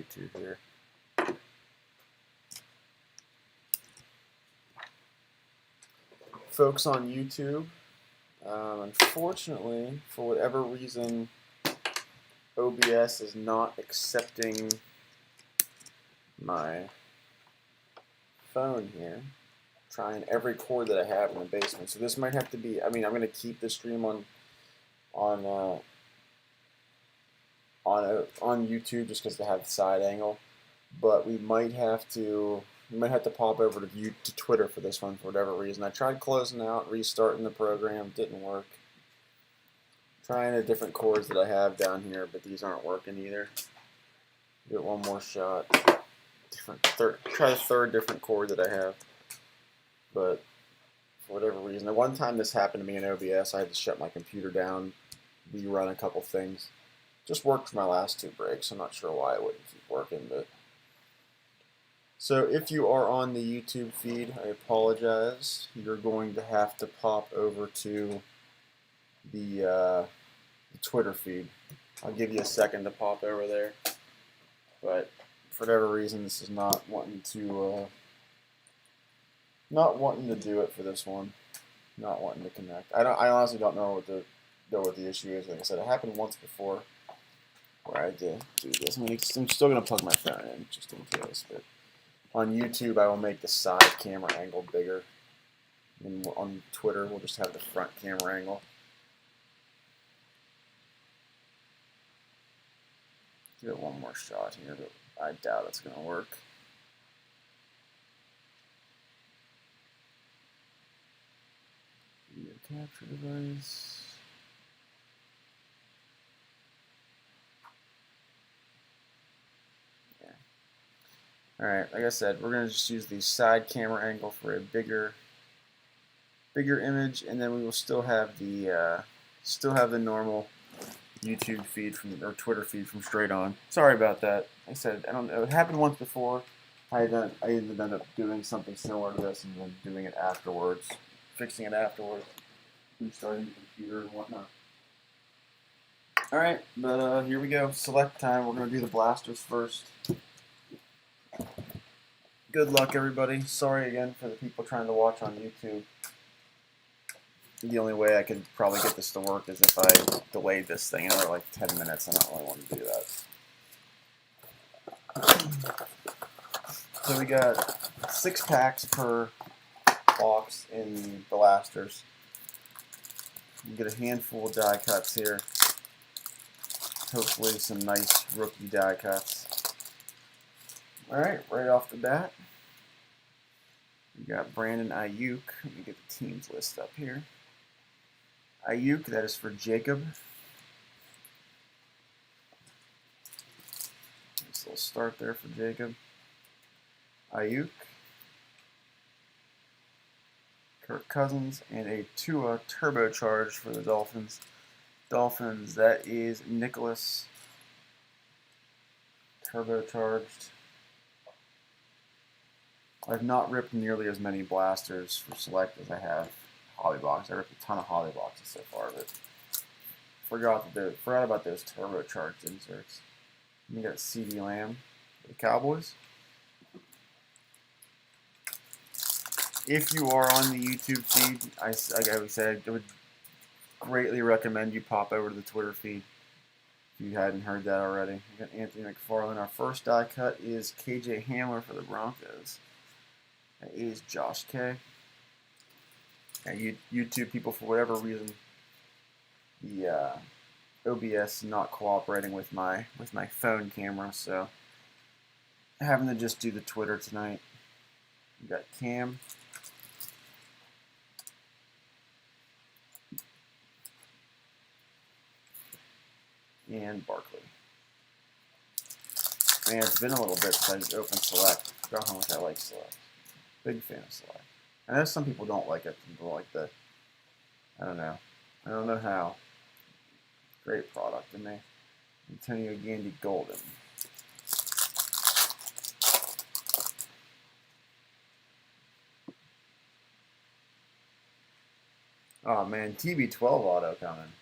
YouTube here. Folks on YouTube, unfortunately, for whatever reason, OBS is not accepting my phone here. Trying every cord that I have in the basement. So this might have to be, I mean, I'm going to keep the stream on YouTube just because they have the side angle, but we might have to pop over to Twitter for this one for whatever reason. I tried closing out, restarting the program, didn't work. Trying the different cords that I have down here, but these aren't working either. Give it one more shot. Try the third different cord that I have, but for whatever reason, at one time this happened to me in OBS. I had to shut my computer down, rerun a couple things. Just worked for my last two breaks. I'm not sure why it wouldn't keep working, but so if you are on the YouTube feed, I apologize. You're going to have to pop over to the Twitter feed. I'll give you a second to pop over there, but for whatever reason, this is not wanting to do it for this one. Not wanting to connect. I honestly don't know what the issue is. Like I said, it happened once before where I did do this. I mean, I'm still gonna plug my phone in just in case. But on YouTube, I will make the side camera angle bigger. And on Twitter, we'll just have the front camera angle. Give it one more shot here, but I doubt it's gonna work. Video capture device. Yeah. Alright, like I said, we're going to just use the side camera angle for a bigger image, and then we will still have the normal YouTube feed or Twitter feed from straight on. Sorry about that. Like I said, I don't know. It happened once before. I ended up doing something similar to this and then doing it afterwards. Fixing it afterwards, restarting the computer and whatnot. Alright, but here we go. Select time. We're going to do the blasters first. Good luck, everybody. Sorry again for the people trying to watch on YouTube. The only way I could probably get this to work is if I delayed this thing another like 10 minutes. I don't really want to do that. So we got 6 packs per box in the blasters. You get a handful of die cuts here. Hopefully some nice rookie die cuts. Alright, right off the bat, we got Brandon Ayuk. Let me get the teams list up here. Ayuk, that is for Jacob. Nice little start there for Jacob. Ayuk. Kirk Cousins, and a Tua turbocharged for the Dolphins. Dolphins, that is Nicholas. Turbocharged. I've not ripped nearly as many blasters for Select as I have Hobby Box. I ripped a ton of Hobby Boxes so far, but forgot about those turbocharged inserts. And you got CD Lamb for the Cowboys. If you are on the YouTube feed, like I said, I would greatly recommend you pop over to the Twitter feed if you hadn't heard that already. We got Anthony McFarland. Our first die cut is KJ Hamler for the Broncos. That is Josh K. Now, YouTube people, for whatever reason, the OBS not cooperating with my phone camera, so I'm having to just do the Twitter tonight. We got Cam. And Barkley. Man, it's been a little bit since I opened Select. I forgot how much I like Select. Big fan of Select. I know some people don't like it. People like the, I don't know. I don't know how. Great product in there. Antonio Gandy Golden. Oh man, TB12 auto coming.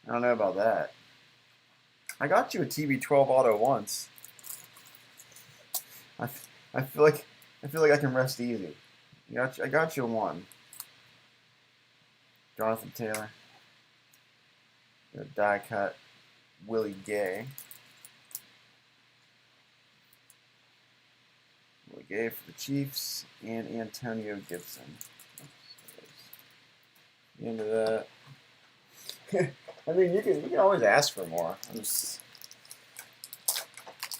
I don't know about that. I got you a TB12 auto once. I, I feel like I can rest easy. I got you one. Jonathan Taylor. Die cut Willie Gay. Willie Gay for the Chiefs and Antonio Gibson. The end of that. I mean, you can always ask for more.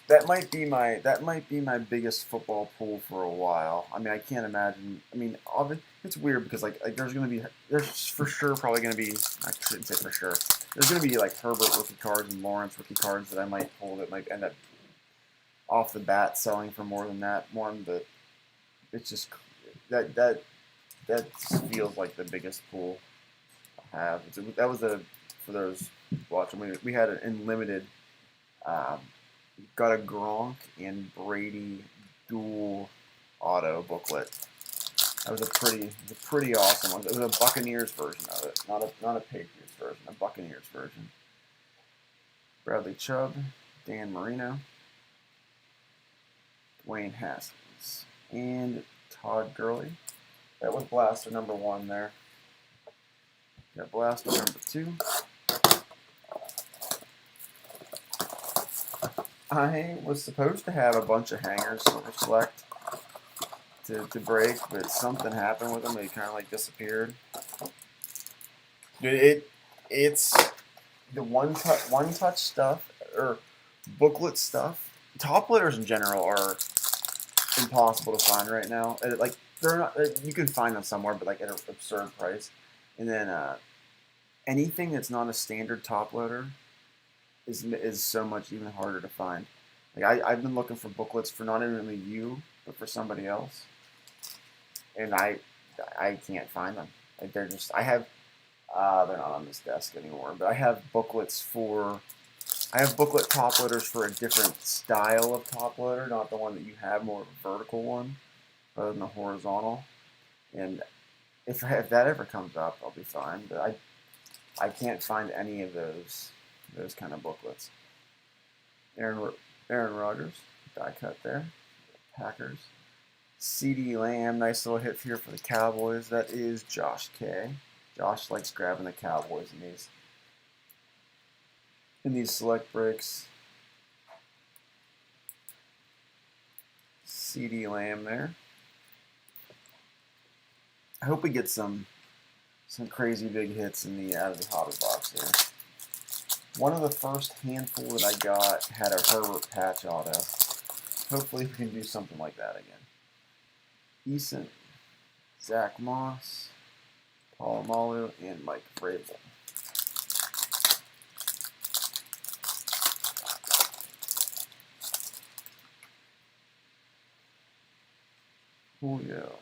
That might be my biggest football pool for a while. I mean, I can't imagine. I mean, it's weird because like there's for sure probably gonna be. I shouldn't say for sure. There's gonna be like Herbert rookie cards and Lawrence rookie cards that I might pull that might end up off the bat selling for more than that one. But it's just that feels like the biggest pool I have. That was for those watching. We had an unlimited. Got a Gronk and Brady dual auto booklet. That was a pretty awesome one. It was a Buccaneers version of it, not a Patriots version, a Buccaneers version. Bradley Chubb, Dan Marino, Dwayne Haskins, and Todd Gurley. That was Blaster number 1 there. Got Blaster number 2. I was supposed to have a bunch of hangers Silver Select to break, but something happened with them. They kind of like disappeared. Dude, it's the one touch stuff or booklet stuff. Top loaders in general are impossible to find right now. Like they're not. You can find them somewhere, but like at an absurd price. And then anything that's not a standard top loader is so much even harder to find. Like I've been looking for booklets for not only you but for somebody else, and I can't find them. Like they're not on this desk anymore. But I have booklet top loaders for a different style of top loader, not the one that you have, more of a vertical one rather than a horizontal. And if that ever comes up, I'll be fine. But I can't find any of those kind of booklets. Aaron Rodgers, die cut there. Packers. CeeDee Lamb, nice little hit here for the Cowboys. That is Josh K. Josh likes grabbing the Cowboys in these select breaks. CeeDee Lamb there. I hope we get some crazy big hits out of the hobby box here. One of the first handful that I got had a Herbert patch auto. Hopefully we can do something like that again. Eason, Zach Moss, Paul Malu, and Mike Vrabel. Julio,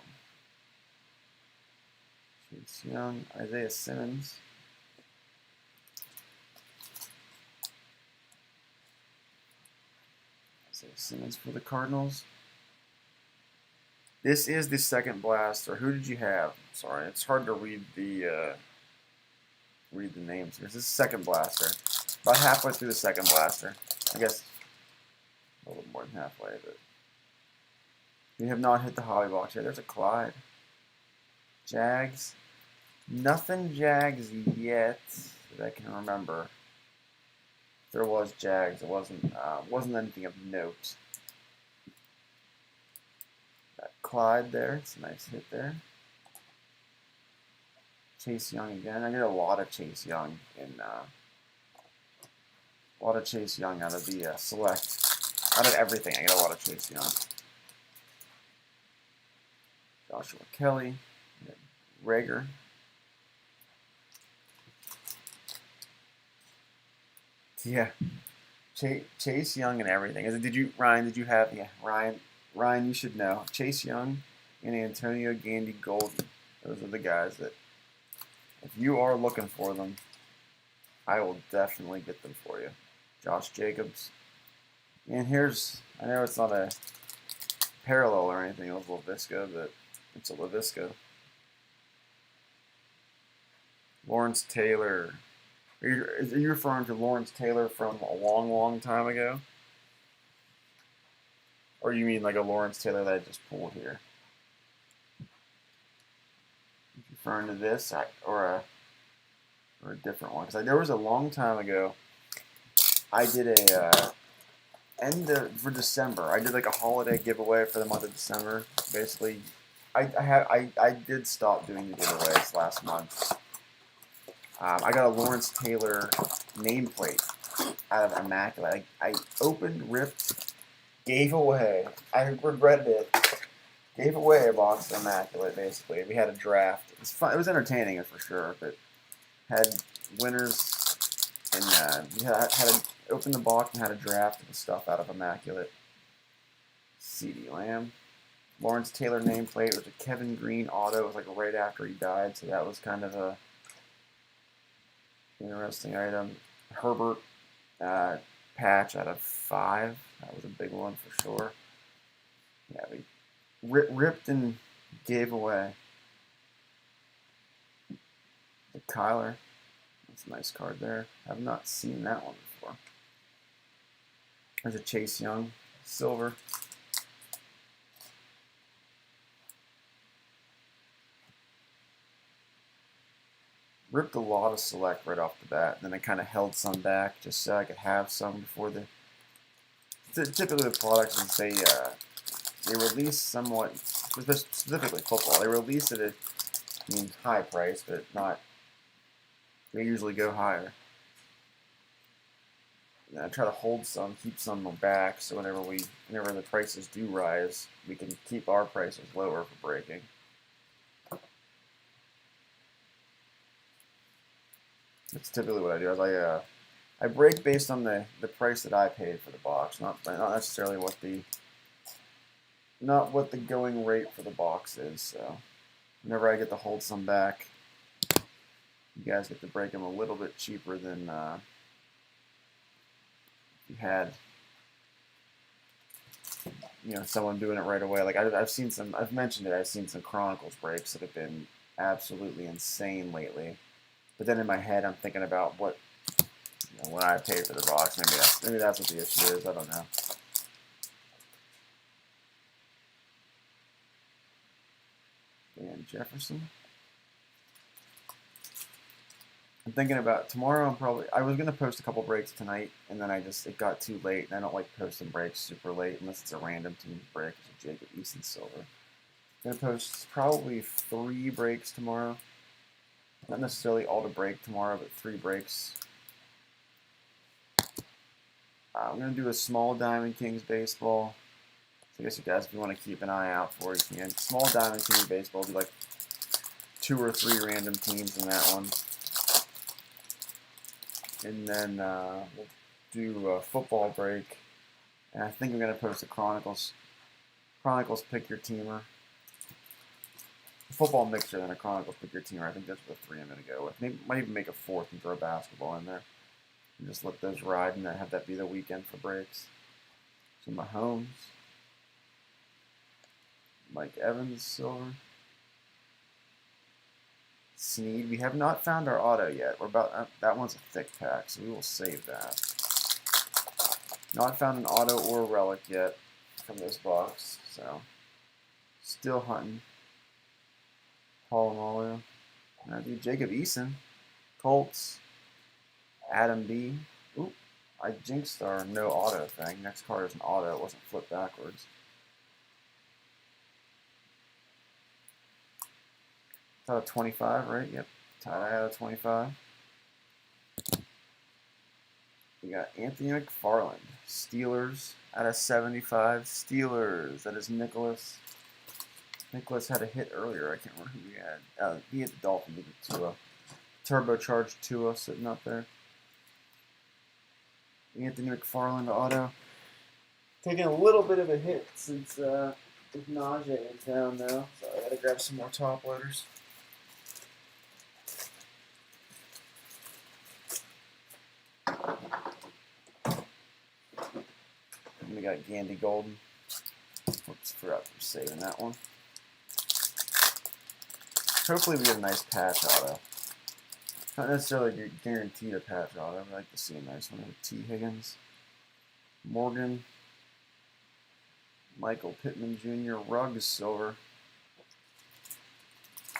Chase Young, Isaiah Simmons. Simmons for the Cardinals. This is the second blaster. Who did you have? Sorry, it's hard to read the names here. This is the second blaster. About halfway through the second blaster. I guess a little more than halfway, but we have not hit the hobby box yet. There's a Clyde. Jags. Nothing Jags yet that I can remember. There was Jags. It wasn't anything of note. Got Clyde there. It's a nice hit there. Chase Young again. I get a lot of Chase Young out of the select. Out of everything, I get a lot of Chase Young. Joshua Kelly. Rager. Yeah, Chase Young and everything. Ryan? Did you have? Yeah, Ryan, you should know. Chase Young and Antonio Gandy Golden. Those are the guys that, if you are looking for them, I will definitely get them for you. Josh Jacobs. And I know it's not a parallel or anything with LaVisca, but it's a LaVisca. Lawrence Taylor. Are you referring to Lawrence Taylor from a long, long time ago? Or Or you mean like a Lawrence Taylor that I just pulled here? Referring to this or a different one? Because there was a long time ago, I did a for December. I did like a holiday giveaway for the month of December. Basically, I did stop doing the giveaways last month. I got a Lawrence Taylor nameplate out of Immaculate. I opened, ripped, gave away. I regretted it. Gave away a box of Immaculate, basically. We had a draft. It was fun. It was entertaining, for sure, but had winners, and we had opened the box and had a draft of the stuff out of Immaculate. CeeDee Lamb. Lawrence Taylor nameplate. It was a Kevin Green auto. It was like right after he died, so that was kind of a interesting item. Herbert patch out of 5. That was a big one for sure. Yeah, we ripped and gave away the Kyler. That's a nice card there. I've not seen that one before. There's a Chase Young silver. Ripped a lot of select right off the bat. Then I kind of held some back just so I could have some before the. Typically, the products is they release somewhat, specifically football. They release it at, high price, but not. They usually go higher. And I try to hold some, keep some back, so whenever the prices do rise, we can keep our prices lower for breaking. That's typically what I do. I break based on the price that I paid for the box, not necessarily what the going rate for the box is. So whenever I get to hold some back, you guys get to break them a little bit cheaper than you had, someone doing it right away. Like I've seen some. I've mentioned it. I've seen some Chronicles breaks that have been absolutely insane lately. But then in my head, I'm thinking about what I paid for the box. Maybe that's what the issue is. I don't know. Dan Jefferson. I'm thinking about tomorrow. I was gonna post a couple breaks tonight, and then it got too late, and I don't like posting breaks super late unless it's a random team break. It's a Jacob Eason silver. I'm gonna post probably 3 breaks tomorrow. Not necessarily all to break tomorrow, but 3 breaks. I'm going to do a small Diamond Kings baseball. So I guess you guys, if you want to keep an eye out for it, you can. Small Diamond Kings baseball, do like 2 or 3 random teams in that one. And then we'll do a football break. And I think I'm going to post a Chronicles Pick Your Teamer. Football mixer than a Chronicles Pick Your Teamer. I think that's the 3 I'm going to go with. Maybe might even make a 4th and throw basketball in there. And just let those ride and then have that be the weekend for breaks. So Mahomes. Mike Evans, silver. Snead. We have not found our auto yet. We're about that one's a thick pack, so we will save that. Not found an auto or a relic yet from this box, so still hunting. Polamalu. I do Jacob Eason. Colts. Adam B. Oop. I jinxed our no auto thing. Next card is an auto. It wasn't flipped backwards. It's out of 25, right? Yep. Tie out of 25. We got Anthony McFarland. Steelers out of 75. Steelers. That is Nicholas. Nicholas had a hit earlier. I can't remember who he had. He hit the Dolphins with a Tua. Turbocharged Tua sitting up there. Anthony McFarland auto. Taking a little bit of a hit since with Najee in town now. So I gotta grab some more top loaders. And we got Gandy Golden. Oops, forgot to saving that one. Hopefully we get a nice patch auto. Not necessarily guaranteed a patch auto. I'd like to see a nice one with T. Higgins. Morgan. Michael Pittman Jr. Ruggs silver.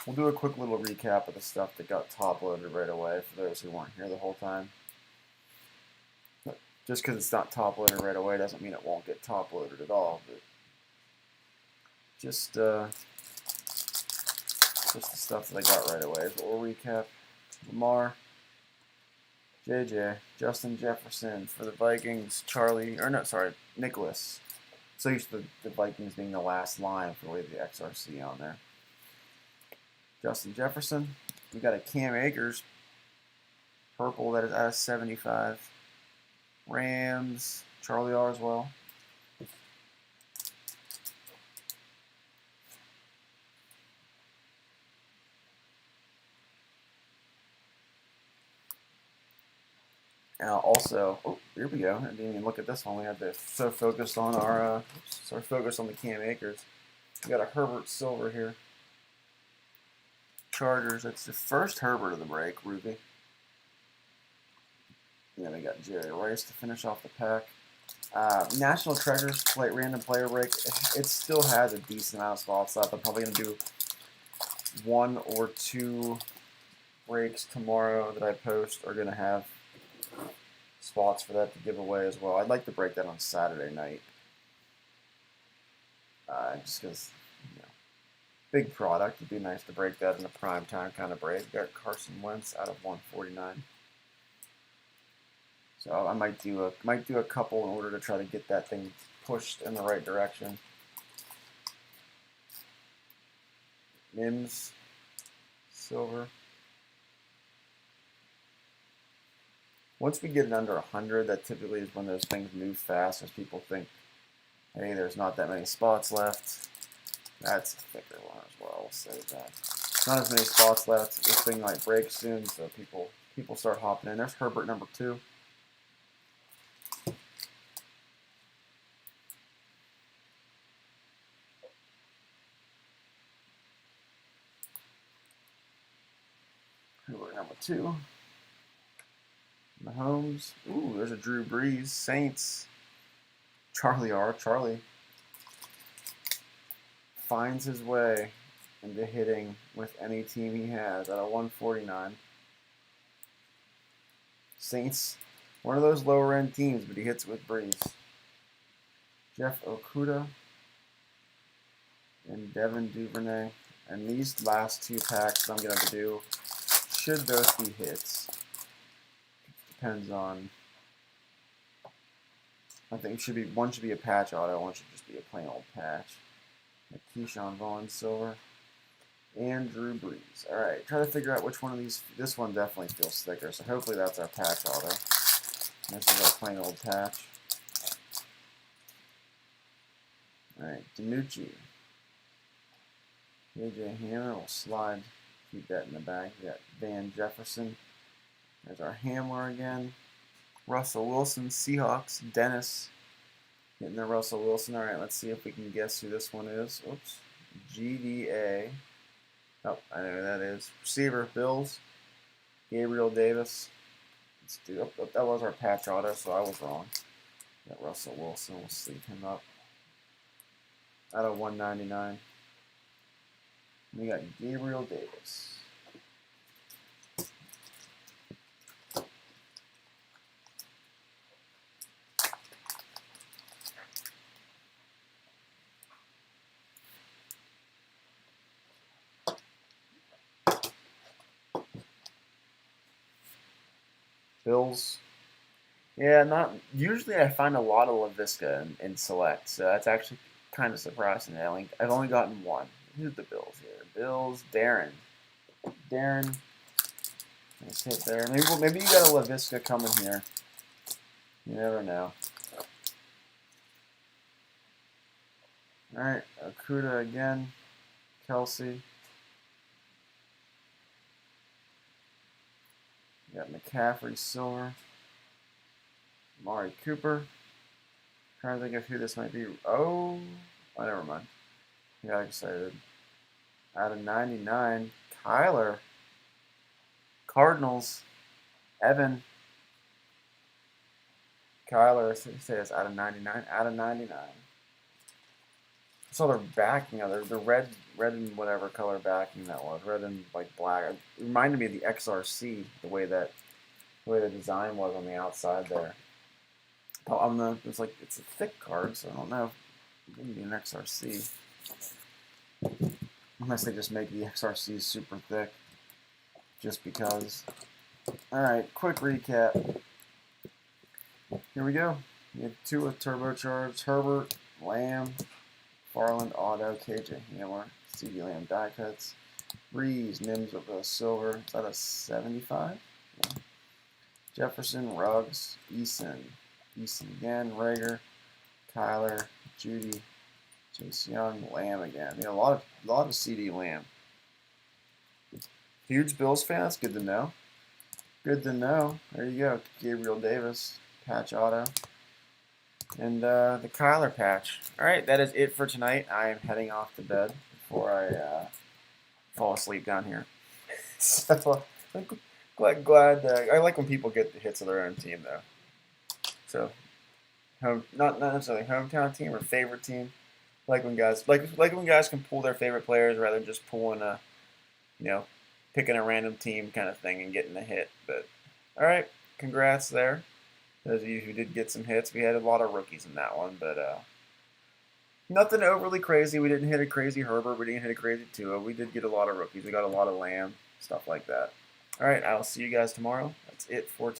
We'll do a quick little recap of the stuff that got top loaded right away for those who weren't here the whole time. But just because it's not top loaded right away doesn't mean it won't get top loaded at all. But just the stuff that I got right away. But we'll recap. Lamar, JJ, Justin Jefferson for the Vikings, Nicholas. So used to the Vikings being the last line for the way the XRC on there. Justin Jefferson. We got a Cam Akers purple that is out of 75. Rams, Charlie R as well. Also, oh, here we go. I didn't even look at this one. We had this so focused on our, focused on the Cam Akers. We got a Herbert silver here. Chargers. That's the first Herbert of the break, Ruby. And then we got Jerry Rice to finish off the pack. National Treasures random player break. It still has a decent amount of spots left. I'm probably going to do 1 or 2 breaks tomorrow that I post are going to have spots for that to give away as well. I'd like to break that on Saturday night. Just because, big product. It'd be nice to break that in a prime time kind of break. Got Carson Wentz out of 149. So I might do a couple in order to try to get that thing pushed in the right direction. Mims, silver. Once we get it under 100, that typically is when those things move fast, as people think, hey, there's not that many spots left. That's a thicker one as well. We'll say that. Not as many spots left. This thing might break soon, so people start hopping in. There's Herbert number 2. Herbert number 2. Mahomes. Ooh, there's a Drew Brees. Saints. Charlie R. Charlie finds his way into hitting with any team he has at a 149. Saints, one of those lower end teams, but he hits with Brees. Jeff Okuda and Devin Duvernay. And these last 2 packs I'm going to do, should those be hits? Depends on, I think one should be a patch auto, one should just be a plain old patch. Keyshawn Vaughn silver, and Drew Brees. All right, try to figure out which one of these. This one definitely feels thicker, so hopefully that's our patch auto. This is our plain old patch. All right, DiNucci. AJ Hamler will slide. Keep that in the bag. We got Van Jefferson. There's our Hamler again. Russell Wilson, Seahawks. Dennis. Getting the Russell Wilson. All right, let's see if we can guess who this one is. Oops. GDA. Oh, I know who that is. Receiver, Bills. Gabriel Davis. Let's do. Oh, that was our patch auto, so I was wrong. Got Russell Wilson. We'll sleeve him up. Out of 199. We got Gabriel Davis. Bills. Yeah, not usually. I find a lot of LaVisca in select, so that's actually kind of surprising. I've only gotten one. Who's the Bills here? Bills. Darren. Nice hit there. Maybe you got a LaVisca coming here. You never know. All right, Okuda again. Kelsey. We got McCaffrey silver. Amari Cooper. Trying to think of who this might be. Oh, never mind. I got excited. Out of 99, Kyler. Cardinals. Evan. Kyler, say it's out of 99. Out of 99. saw their backing of the red and whatever color backing that was, red and like black. It reminded me of the XRC, the way the design was on the outside there. It's like it's a thick card, so I don't know. Maybe an XRC, unless they just make the XRC super thick, just because. All right, quick recap. Here we go. We have Tua turbocharged, Herbert, Lamb, Farland auto, KJ Hamler, CD Lamb die cuts, Breeze, Mims with a silver. Is that a 75? Yeah. Jefferson, Ruggs, Eason again, Rager, Kyler, Judy, Chase Young, Lamb again. Yeah, a lot of CD Lamb. Huge Bills fan. That's good to know. Good to know. There you go. Gabriel Davis, patch auto. And the Kyler patch. All right, that is it for tonight. I am heading off to bed before I fall asleep down here. So I'm glad. I like when people get the hits of their own team, though. So, not necessarily hometown team or favorite team. Like when guys when guys can pull their favorite players rather than just pulling picking a random team kind of thing and getting a hit. But all right, congrats there. Those of you who did get some hits, we had a lot of rookies in that one, but nothing overly crazy. We didn't hit a crazy Herbert. We didn't hit a crazy Tua. We did get a lot of rookies. We got a lot of Lamb, stuff like that. All right, I'll see you guys tomorrow. That's it for